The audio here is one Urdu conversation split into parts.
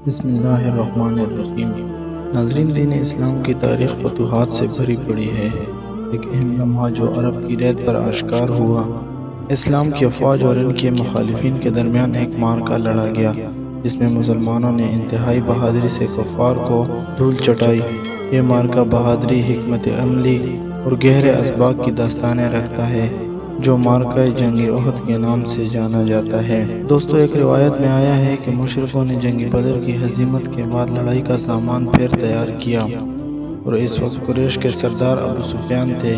بسم اللہ الرحمن الرحیم۔ ناظرین، دین اسلام کی تاریخ فتوحات سے بھری پڑی ہے۔ ایک اہم لمحہ جو عرب کی ریت پر آشکار ہوا، اسلام کی افواج اور ان کے مخالفین کے درمیان ایک معرکہ لڑا گیا جس میں مسلمانوں نے انتہائی بہادری سے کفار کو دھول چٹائی۔ یہ معرکہ بہادری، حکمت عملی اور گہرے اسباق کی داستانیں رکھتا ہے جو معرکہ جنگ احد کے نام سے جانا جاتا ہے۔ دوستو، ایک روایت میں آیا ہے کہ مشرکوں نے جنگ بدر کی ہزیمت کے بعد لڑائی کا سامان پھر تیار کیا، اور اس وقت قریش کے سردار ابو سفیان تھے۔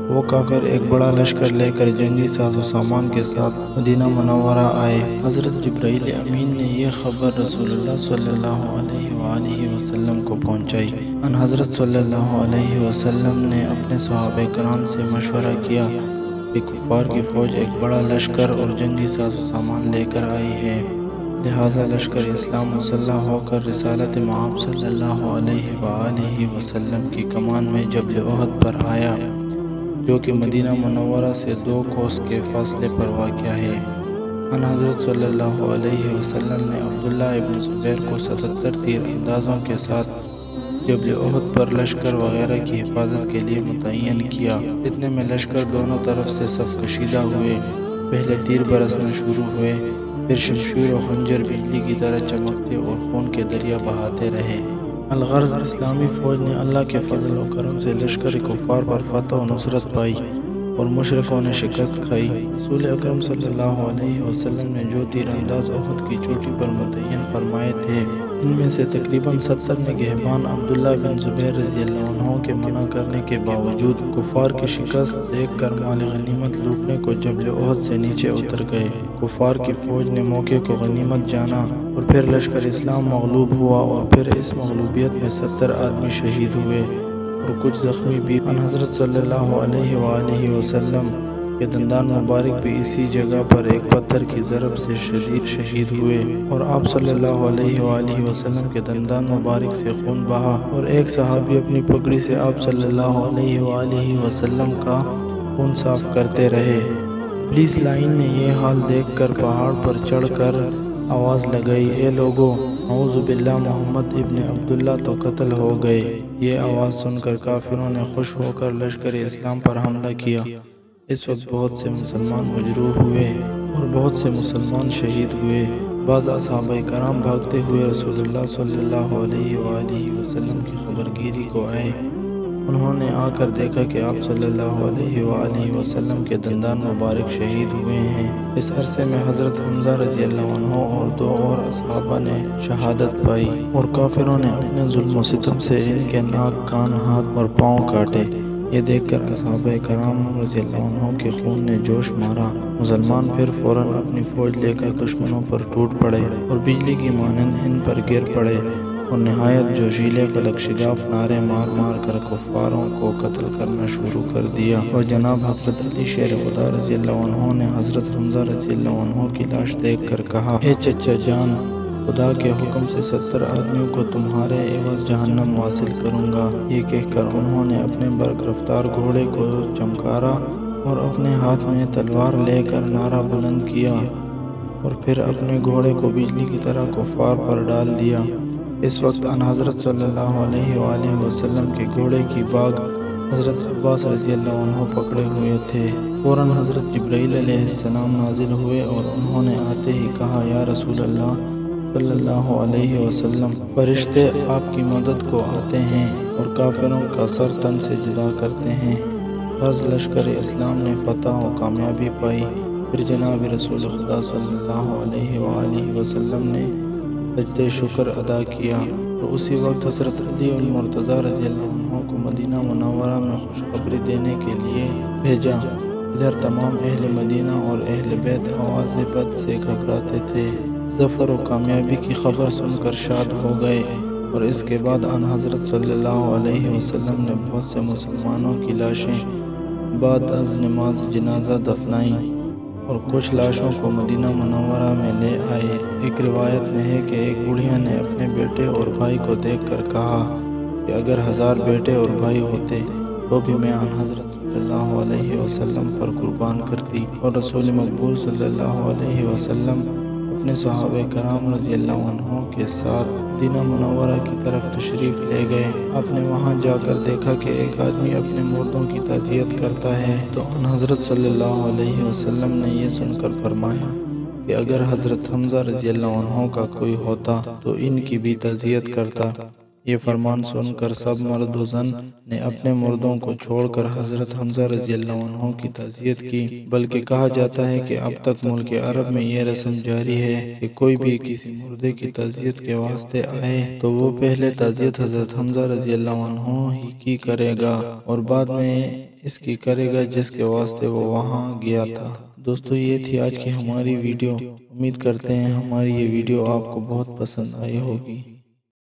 وہ کافر ایک بڑا لشکر لے کر جنگی ساز و سامان کے ساتھ مدینہ منورہ آئے۔ حضرت جبرائیل امین نے یہ خبر رسول اللہ صلی اللہ علیہ وآلہ وسلم کو پہنچائی۔ ان حضرت صلی اللہ علیہ وسلم نے اپنے صحابہ کرام سے مشورہ کیا کہ کفار کی فوج ایک بڑا لشکر اور جنگی ساز و سامان لے کر آئی ہے، لہٰذا لشکر اسلام مسلح ہو کر رسالت مآب صلی اللہ علیہ وآلہ وسلم کی کمان میں جبل احد پر آیا، جو کہ مدینہ منورہ سے 2 کوس کے فاصلے پر واقع ہے۔ ان حضرت صلی اللہ علیہ وسلم نے عبداللہ ابن زبیر کو 77 تیر اندازوں کے ساتھ جبل احد پر لشکر وغیرہ کی حفاظت کے لیے متعین کیا۔ اتنے میں لشکر دونوں طرف سے صف کشیدہ ہوئے۔ پہلے تیر برسنا شروع ہوئے، پھر شمشیر و خنجر بجلی کی طرح چمکتے اور خون کے دریا بہاتے رہے۔ الغرض، اسلامی فوج نے اللہ کے فضل و کرم سے لشکر کفار پر فتح و نصرت پائی اور مشرکوں نے شکست کھائی۔ رسول اکرم صلی اللہ علیہ وسلم نے جو تیر انداز احد کی چوٹی پر متعین فرمائے تھے، ان میں سے تقریباً 70 نگہبان عبداللہ بن زبیر رضی اللہ عنہ کے منع کرنے کے باوجود کفار کی شکست دیکھ کر مال غنیمت لوٹنے کو جبل احد سے نیچے اتر گئے۔ کفار کی فوج نے موقع کو غنیمت جانا اور پھر لشکر اسلام مغلوب ہوا، اور پھر اس مغلوبیت میں 70 آدمی شہید ہوئے اور کچھ زخمی بھی۔ ان حضرت صلی اللہ علیہ وآلہ وسلم کے دندان مبارک بھی اسی جگہ پر ایک پتھر کی ضرب سے شہید ہوئے، اور آپ صلی اللہ علیہ وآلہ وسلم کے دندان مبارک سے خون بہا، اور ایک صحابی اپنی پگڑی سے آپ صلی اللہ علیہ وآلہ وسلم کا خون صاف کرتے رہے۔ پولیس لائن نے یہ حال دیکھ کر پہاڑ پر چڑھ کر آواز لگائی، اے لوگو، اعوذ باللہ، محمد ابن عبداللہ تو قتل ہو گئے۔ یہ آواز سن کر کافروں نے خوش ہو کر لشکر اسلام پر حملہ کیا۔ اس وقت بہت سے مسلمان مجروح ہوئے اور بہت سے مسلمان شہید ہوئے۔ بعض صحابہ کرام بھاگتے ہوئے رسول اللہ صلی اللہ علیہ وآلہ وسلم کی خبرگیری کو آئے۔ انہوں نے آ کر دیکھا کہ آپ صلی اللہ علیہ وآلہ وسلم کے دندان مبارک شہید ہوئے ہیں۔ اس عرصے میں حضرت حمزہ رضی اللہ عنہ اور 2 اور صحابہ نے شہادت پائی، اور کافروں نے اپنے ظلم و ستم سے ان کے ناک، کان، ہاتھ اور پاؤں کاٹے۔ یہ دیکھ کر صحابہ کرام رضی اللہ عنہ کے خون نے جوش مارا۔ مسلمان پھر فوراً اپنی فوج لے کر دشمنوں پر ٹوٹ پڑے اور بجلی کی مانند ان پر گر پڑے، اور نہایت جوشیلے فلک شگاف نعرے مار مار کر کفاروں کو قتل کرنا شروع کر دیا۔ اور جناب حضرت علی شیر خدا رضی اللہ عنہ نے حضرت حمزہ رضی اللہ عنہ کی لاش دیکھ کر کہا، اے چچا جان، خدا کے حکم سے 70 آدمیوں کو تمہارے عوض جہنم واصل کروں گا۔ یہ کہہ کر انہوں نے اپنے برق رفتار گھوڑے کو چمکارا اور اپنے ہاتھ میں تلوار لے کر نعرہ بلند کیا، اور پھر اپنے گھوڑے کو بجلی کی طرح کفار پر ڈال دیا۔ اس وقت ان حضرت صلی اللہ علیہ وآلہ وسلم کے گھوڑے کی باگ حضرت عباس رضی اللہ عنہ پکڑے ہوئے تھے۔ فوراً حضرت جبرائیل علیہ السلام نازل ہوئے اور انہوں نے آتے ہی کہا، یا رسول اللہ صلی اللہ علیہ وسلم، فرشتے آپ کی مدد کو آتے ہیں اور کافروں کا سر تن سے جدا کرتے ہیں۔ بس لشکر اسلام نے فتح و کامیابی پائی۔ پھر جناب رسول خدا صلی اللہ علیہ وآلہ وسلم نے سجدہ شکر ادا کیا، اور اسی وقت حضرت علی المرتضیٰ رضی اللہ عنہ کو مدینہ منورہ میں خوشخبری دینے کے لیے بھیجا۔ ادھر تمام اہل مدینہ اور اہل بیت آواز بد سے گھبراتے تھے۔ ظفر و کامیابی کی خبر سن کر شاد ہو گئے، اور اس کے بعد ان حضرت صلی اللہ علیہ وسلم نے بہت سے مسلمانوں کی لاشیں بعد از نماز جنازہ دفنائیں، اور کچھ لاشوں کو مدینہ منورہ میں لے آئے۔ ایک روایت میں ہے کہ ایک بڑھیا نے اپنے بیٹے اور بھائی کو دیکھ کر کہا کہ اگر 1000 بیٹے اور بھائی ہوتے تو بھی میں ان حضرت صلی اللہ علیہ وسلم پر قربان کرتی۔ اور رسول مقبول صلی اللہ علیہ وسلم اپنے صحابہ کرام رضی اللہ عنہ کے ساتھ مدینہ منورہ کی طرف تشریف لے گئے۔ آپ نے وہاں جا کر دیکھا کہ ایک آدمی اپنے مردوں کی تعزیت کرتا ہے، تو ان حضرت صلی اللہ علیہ وسلم نے یہ سن کر فرمایا کہ اگر حضرت حمزہ رضی اللہ عنہ کا کوئی ہوتا تو ان کی بھی تعزیت کرتا۔ یہ فرمان سن کر سب مرد و زن نے اپنے مردوں کو چھوڑ کر حضرت حمزہ رضی اللہ عنہ کی تعزیت کی، بلکہ کہا جاتا ہے کہ اب تک ملک عرب میں یہ رسم جاری ہے کہ کوئی بھی کسی مردے کی تعزیت کے واسطے آئے تو وہ پہلے تعزیت حضرت حمزہ رضی اللہ عنہ ہی کی کرے گا اور بعد میں اس کی کرے گا جس کے واسطے وہ وہاں گیا تھا۔ دوستو، یہ تھی آج کی ہماری ویڈیو۔ امید کرتے ہیں ہماری یہ ویڈیو آپ کو بہت پسند آئی ہوگی۔